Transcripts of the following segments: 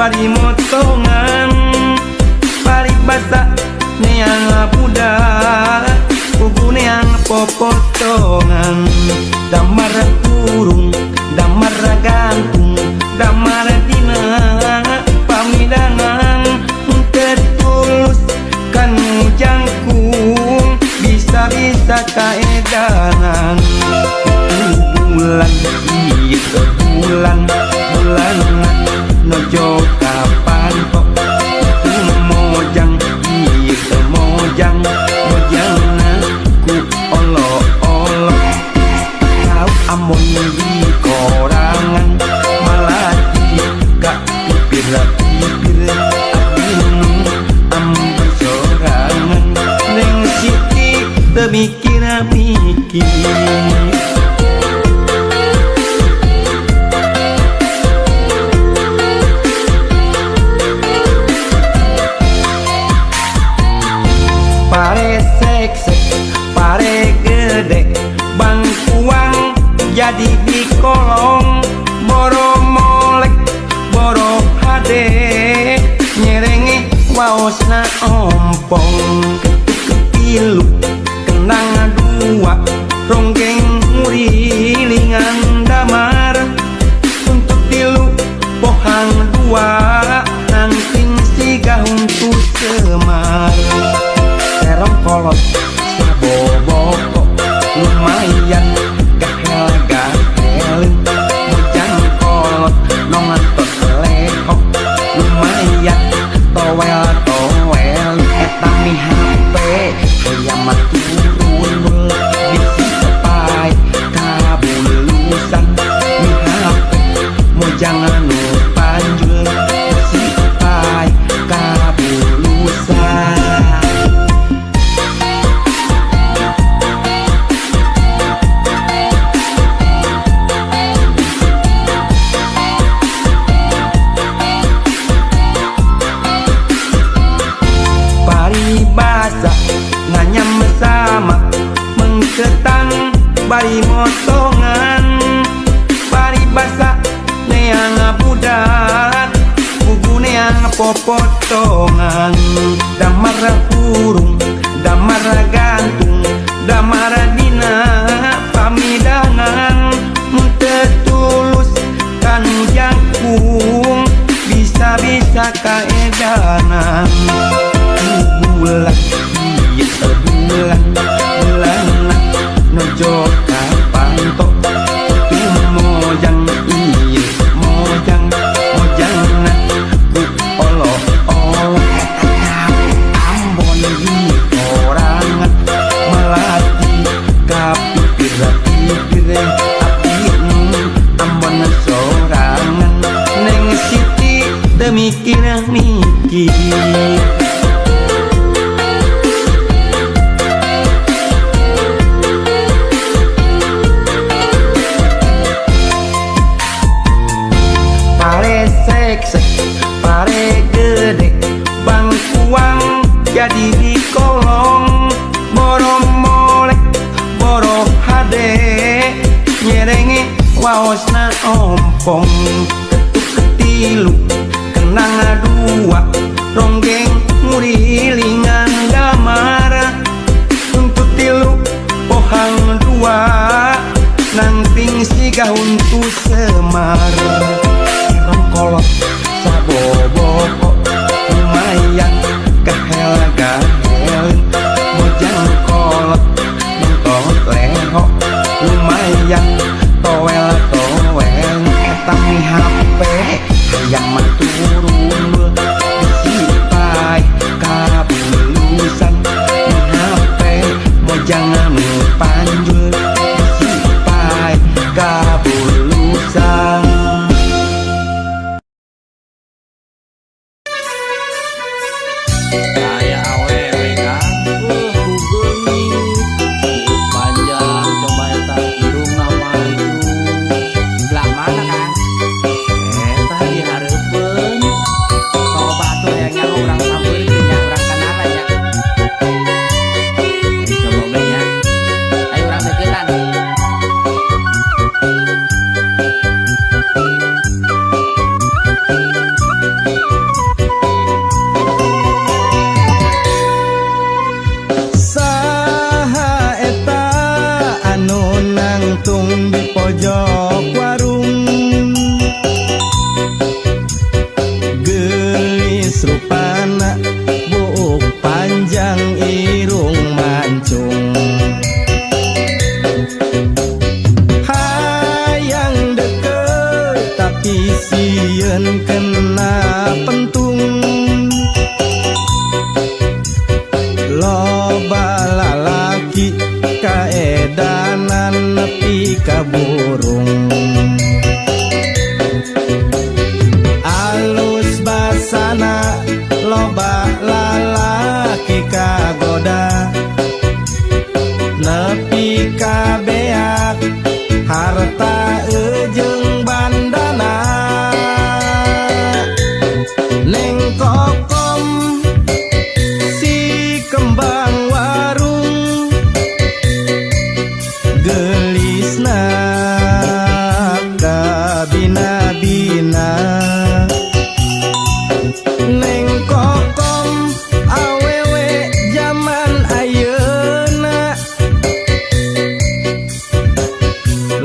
bari motongan bari basa neang budak kuku neang popotongan damar kurung damar gantung damar dina pamidangan tertulus kan jangkung bisa-bisa kaedangan bulan iya bulan nojo kapan kok mojang iya mojang ku olo-olo kau amon di korangan malah gak pipir-pipir ambil sorangan neng siti temikir-mikir pare seksek, pare gede, bangkuang jadi di kolong, boro molek, boro hade, nyerenge waosna ompong, kepilu, kenang dua, ronggeng murilingan damar, untuk tilu pohang dua, nangting siga untuk semar. Serong kolot saboboko lumayan gahel mojang kolot nongatot lehok lumayan towel etami hape hoyamat turun bisi sepai kabulusan mi hape mojang anu panjul bisi sepai kabulusan basa nganyam sama mengketang bari motongan bari basa neang budak kuku neang popotongan damar kurung damar gantung damar dina pamidangan tertulus kan jangkung bisa-bisa kaedanan bulan iya bulan nojo kapan tok mojang iya mojang ku olo ambon di korangan melati kapipir-pipir api ambon sorangan neng siti temikir-mikir pare gede bangkuang jadi di kolong boro molek boro hade nyerenge waosna ompong ketuk ketilu kenang dua ronggeng murilingan damar untuk tilu pohang dua nangting siga untuk semar kolot saboboko lumayan gahel mojang kolot nontot leho lumayan towel etami hape hayang maturun bisipai kabulusan hape mojang anu panjul bisipai kabulusan kayak awewe kan hubungi panjang coba eta hidung nama itu belah mana kan eta diharap isieun kena pentung loba lalaki kaedanan nepi ka burung alus basana loba lalaki kagoda nepi ka beak harta jeung bandana neng kokom si kembang warung gelisna kabina-bina neng kokom awewe zaman ayeuna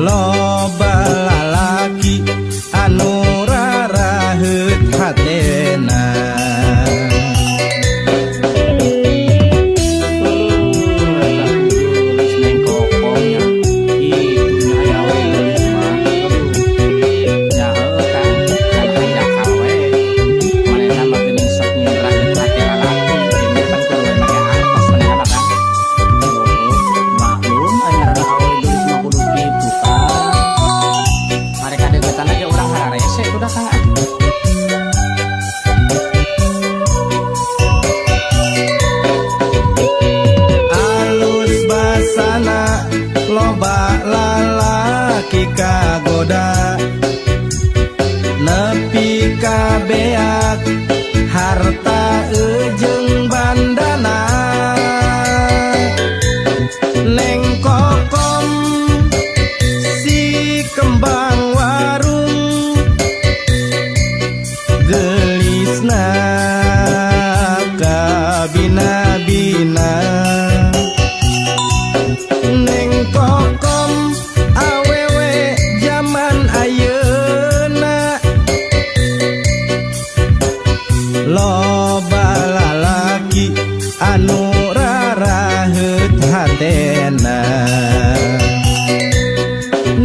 loba lalaki anu raraheut hatena Neng kokongnya itu aya we geus mah ya heuh kan ajak kawe manehna mah geuning sok nyindrakeun hati lalaki jadi pan kudu make artos manehna mah kan maklum aya rada awe geus mah kudu kitu kan mereka deketan aja urang hararese udah Kang alus basana loba lalaki kagoda nepi ka beak harta jeung bandana neng kokom si kembang warung gelisna kabina-bina neng kokom awewe zaman ayeuna loba lalaki anu raraheut hatena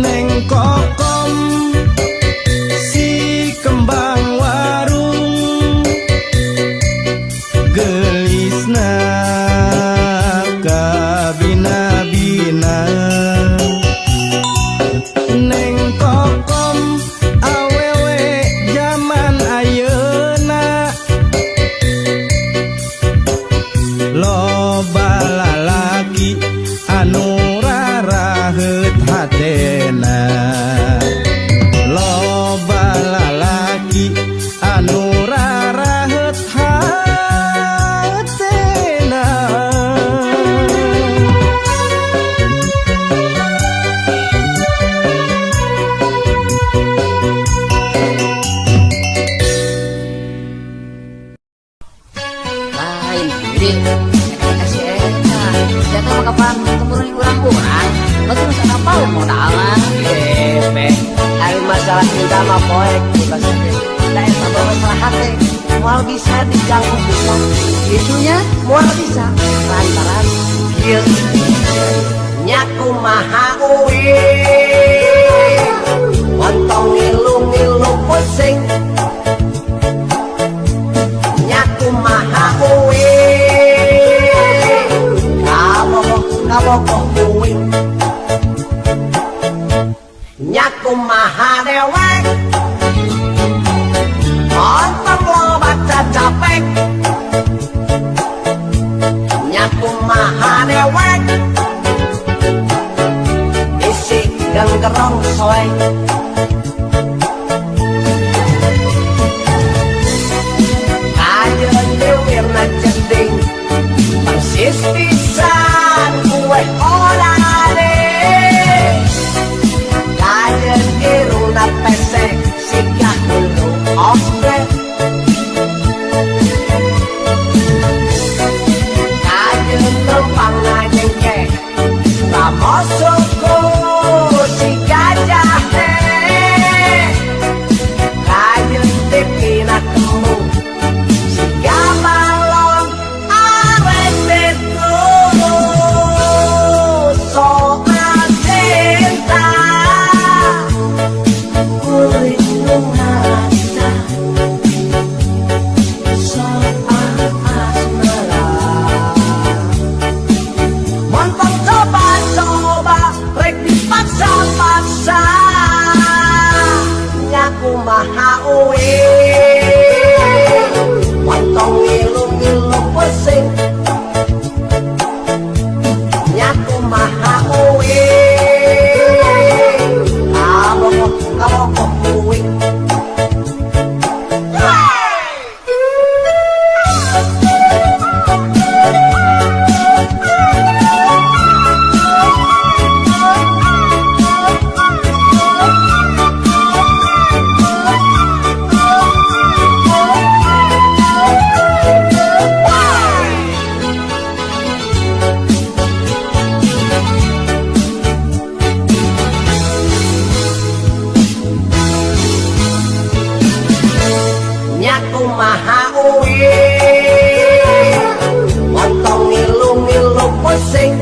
neng kokom si kembang warung gelisna kabina-bina neng kokom awewe zaman ayeuna loba lalaki anu raraheut hatena loba lalaki anu raraheut hatena lain jadi kasih enak jatuh mah kapan kemudian urang-urang betul masa kapal modalan Epe hari masalah cinta mah poek bebas dan sama masalah hati mual bisa diganggu bisa itunya mual bisa lantaran dia nyaku maha uwi wontong ngilu-ngilu pusing nyaku maha uwi kabokok uwi nyaku maha dewek ontong lo baca capek nyaku maha dewek isi genggerong soe kajeun dewirna cending persis pisan kue olane kajeun iruna pesek sikah hulu osre kajeun lempang ngajengke ramosuku si gajah teh kajeun tipina temu si gamalon arek betu soal cinta kulit bunga uwi Wantong ngilu-ngilu pusing Nyaku maha uwi Kabokok kuing Nyaku maha uwi Wantong ngilu-ngilu pusing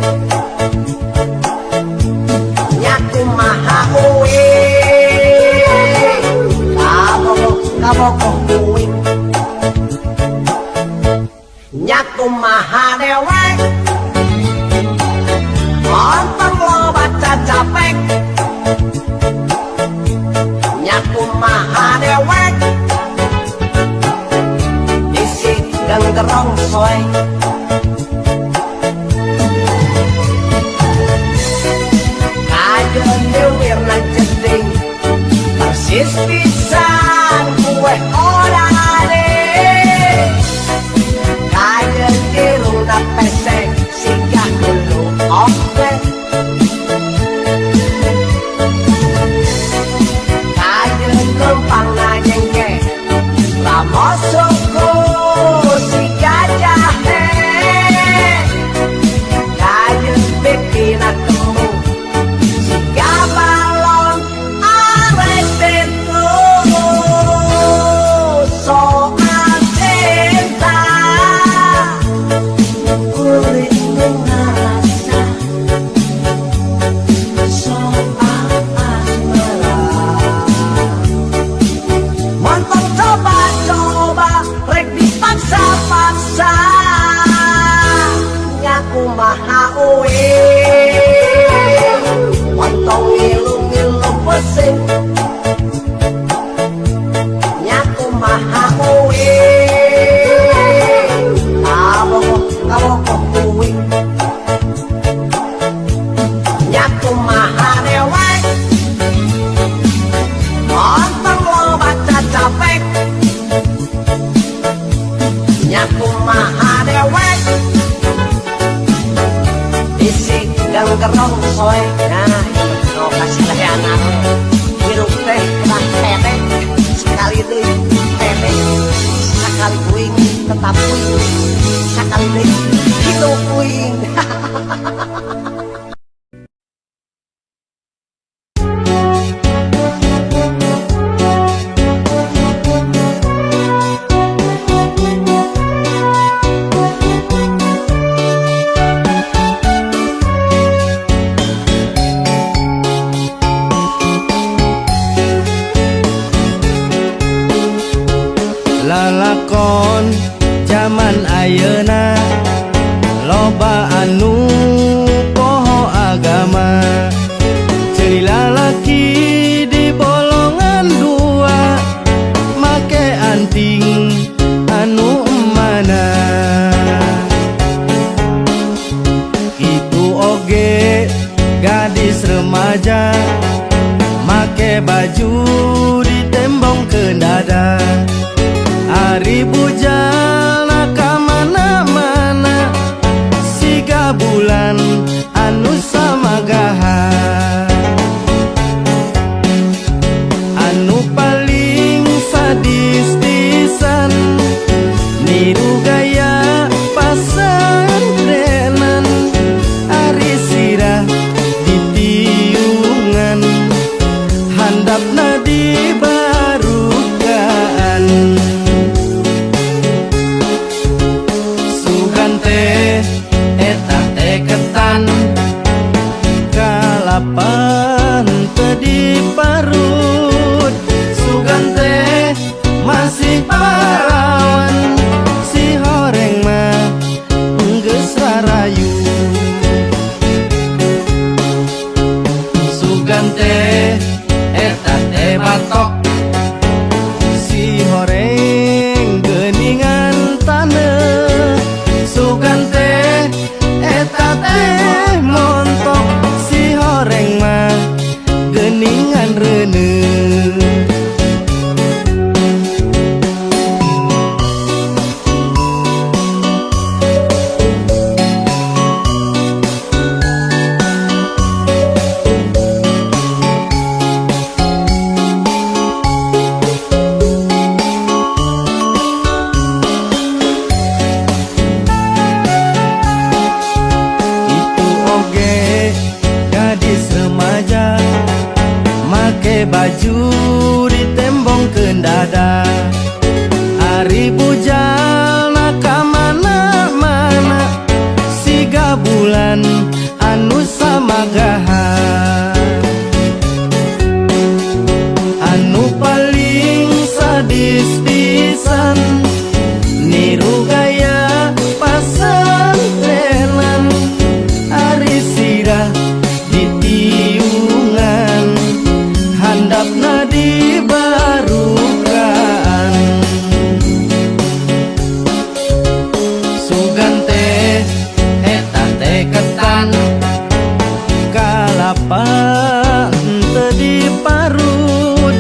Nyaku maha uwi Kabokok kuing Nyaku maha dewek Wantong lo baca capek Nyaku maha dewek Gerong soy Kajen dewir na jeding Persis pisan kue orane Kajen dirung na pesek Singgah dulu oke Kajen lempang na jengke Ramosoko si gajah Kajen pipi na temu si gabalon awet itu soal cinta kulit ngerasa soal asmara Mantap coba-coba rek dipaksa-paksa Nyaku maha uwi Wantong ngilu-ngilu pusing Nyaku maha uwi Kabokok kuing Nyaku maha dewek Wantong lo baca capek Nyaku maha dewek Isi dan gerong soy Nah itu kasih layanan Hirup teh lah tete Sekali deh tete Sekali kuing tetap kuing Sekali deh hidup kuing Lalakon zaman ayeuna loba anu poho agama Ceri lalaki di bolongan dua make anting anu emana Itu oge gadis remaja make baju ditembong ke dada Ari bujana ka mana-mana siga bulan anu samagaha Anu paling sadis pisan niru gaya pasantrenan Ari sirah ditiungan handapna di barugaan sadis pisan niru gaya pasantrenan ari sirah di tiungan handapna di barukan sugan teh eta teh ketan kalapa teu diparut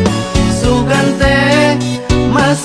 sugan teh mas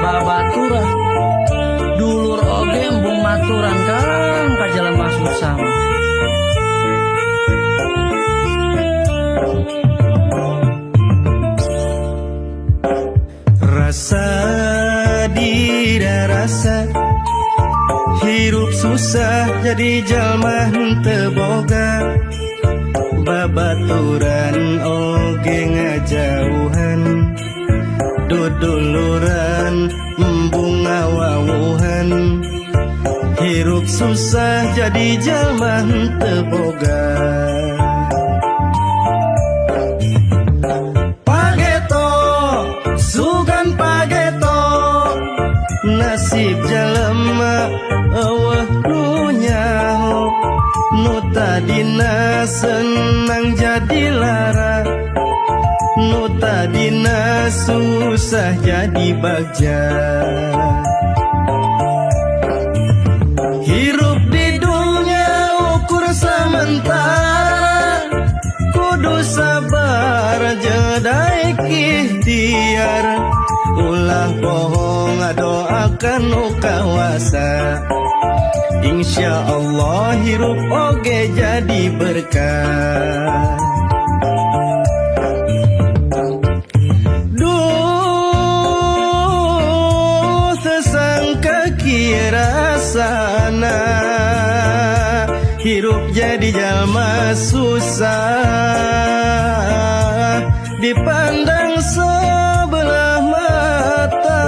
babaturan dulur oge embung maturan Kang ka jalan susah. Rasa dirarasa hirup susah jadi jalma henteu boga babaturan oge ngajauhan duduluran embung ngawawuhan hirup susah jadi jalma henteu boga sugan pageto nasib jalema eueuh nu nyaho nu tadina senang jadi lara nu tadina susah jadi bagja hirup di dunia ukur sementara kudu sabar jedai ikhtiar ulah bohong doakan nu kawasa insya Allah hirup oge jadi berkah duh sesangka kira sana hirup jadi jalma susah dipandang sebelah mata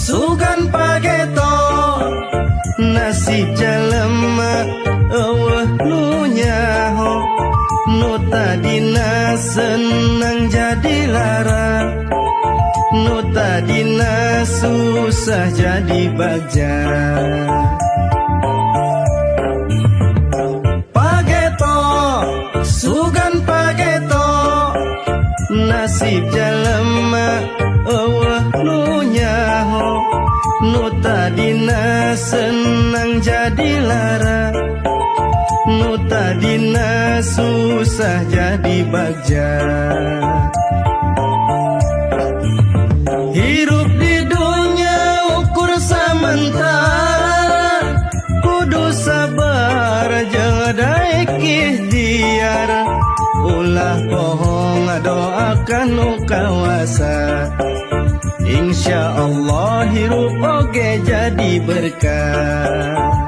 sugan pageto nasib jalema eueuh nu nyaho nu tadina senang jadi lara nu tadina susah jadi bagja pageto sugan pageto nasib jalema eueuh nu nyaho nu tadina senang jadi lara nu tadina susah jadi bagja hirup di dunia ukur sementara kudu sabar jedai ikhtiar ulah bohong doakan nu kawasa insya Allah hirup oge jadi berkah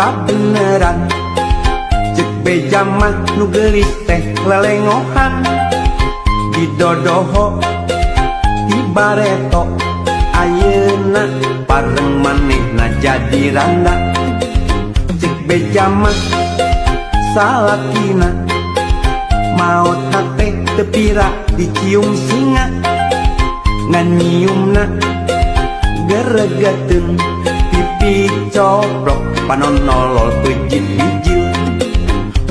kabeneran cek beja mah nu geulis teh lelengohan di dodoho di bareto ayeuna pareng manehna jadi randa cek beja mah salakina maot hate tepira dicium singa ngan nyiumna geregeteun pipi coplok panon nolol pejit bijil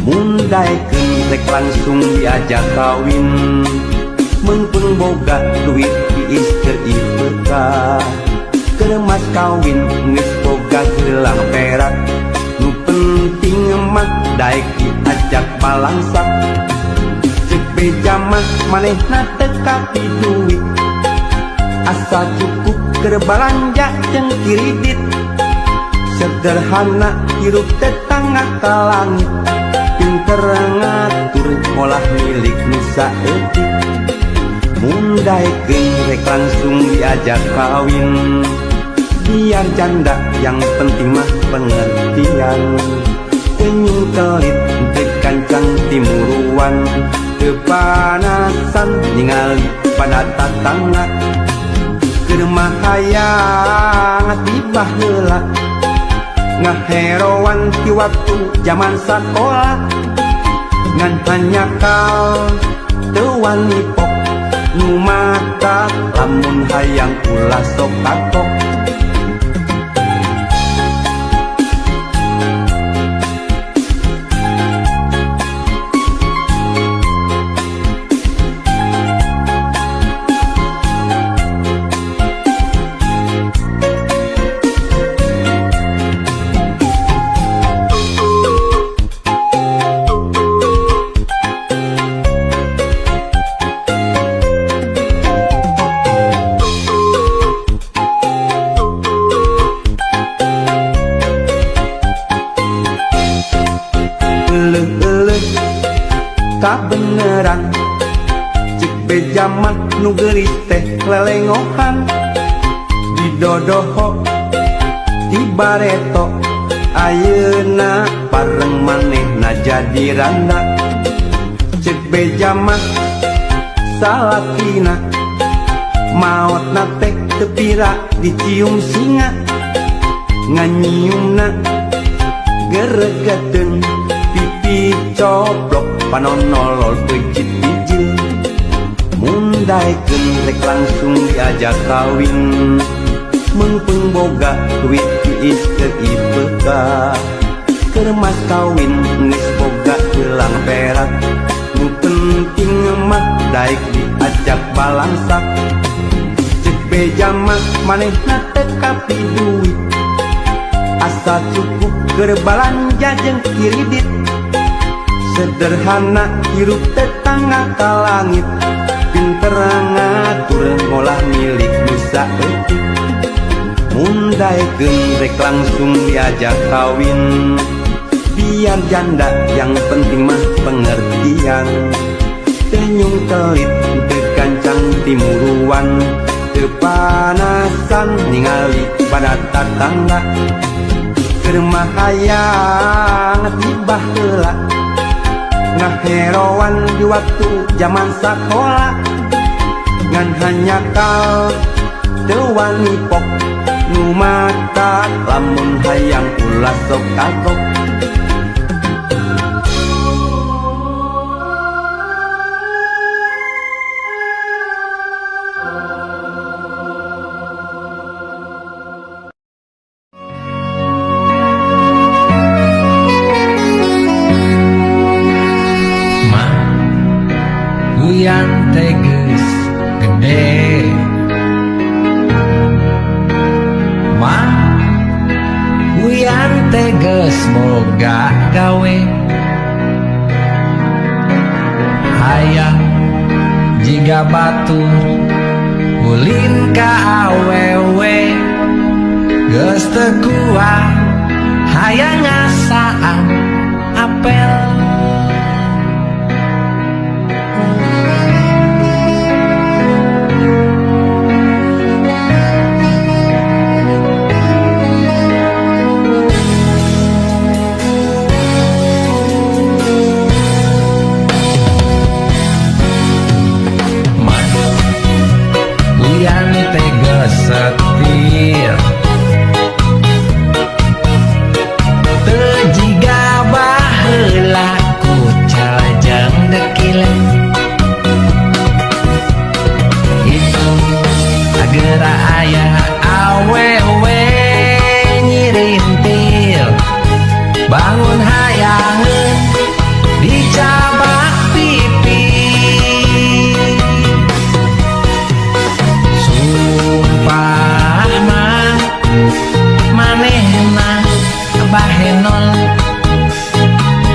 mundaikeun rek langsung diajak kawin mengpung boga duit diis keur IPK keur mas kawin geus boga gelang perak nu penting mah daek diajak palangsak cek beja mah manehna teu kapi duit asa cukup keur balanja jeung kredit sederhana hirup tetangga ka langit pinter ngatur olah milik nusa eutik mundaikeun rek langsung diajak kawin biar janda yang penting mah pengertian enyung telit teu kancang timuruan teu panasan ningali pada tatangga keur mah hayang tiba heula ngaheroan ti waktu zaman sakola ngan hanya kal teu wani pok nu mata lamun hayang ulah sok takok kabeneran cek bejamak nu geulis teh lelengohan didodoho di bareto ayeuna pareng manehna jadi randa cek bejamak salakina maotna teh teu pira dicium singa nganyiumna geregeteun pipi coplok panonolol pejit bijil mundaikeun rek langsung diajak kawin mengpung boga duit tiis keur ipeka keur mas kawin geus boga gelang perak nu penting mah daek diajak balangsak cek beja mah manehna teu kapi duit asa cukup keur balanja jeung kiridit sederhana hirup tetangga ka langit pinter ngatur ngolah milik nusa eutik mundaikeun rek langsung diajak kawin biar janda yang penting mah pengertian tenyung telit teu kancang timuruan teu panasan ningali pada tatangga keur mah hayang tiba heula ngaheroan di waktu zaman sakola ngan hanya kal teu wani pok nu mata lamun hayang ulah sok kagok yang teges gede mah yang teges boga gawe hayang jiga batur ulin ka awewe geus teu kuat hayang ngasaan apel setir tejiga baheula ku calajeng dekil itu agera aya awewe nyirintil bangun hayangeun dicabak pipi sumpah mah manehna bahenol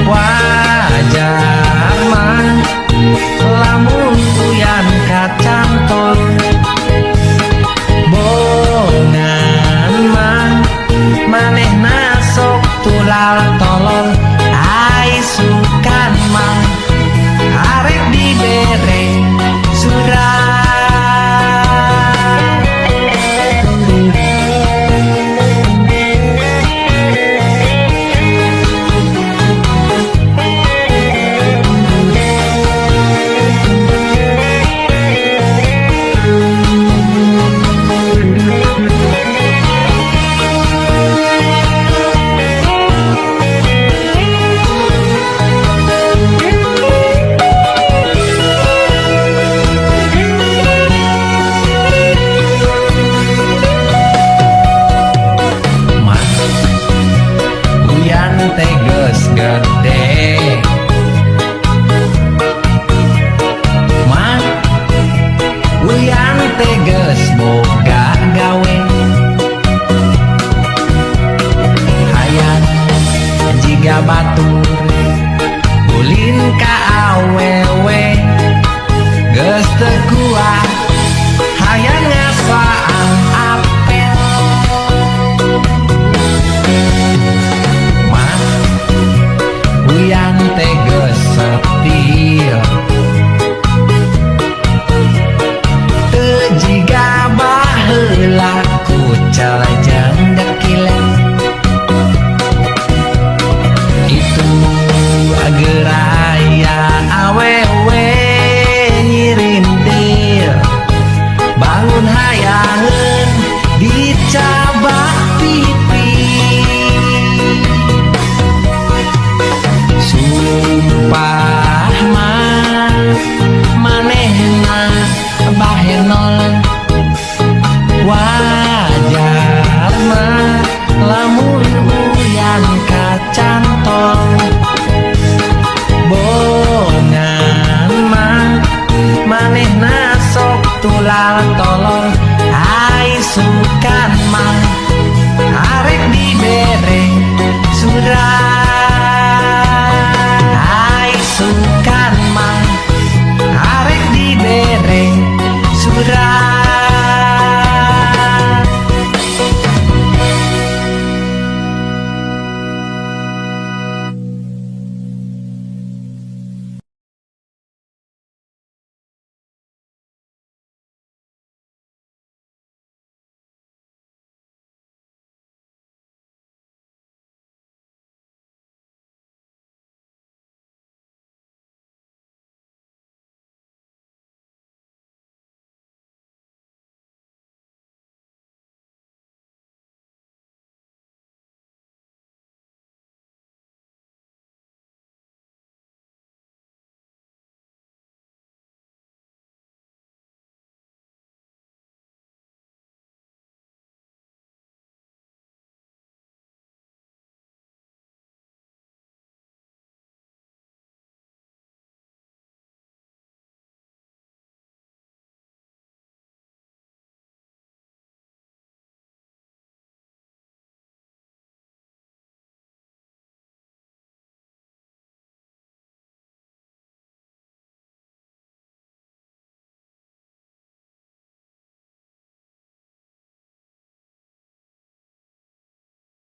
wajar mah lamun kuyan kacantol bongan mah manehna asal tolong ai sukan mah arek dibere surat. Teges gede mah uyan teges boga gawe hayang jiga batur ulin ka awewe geus teu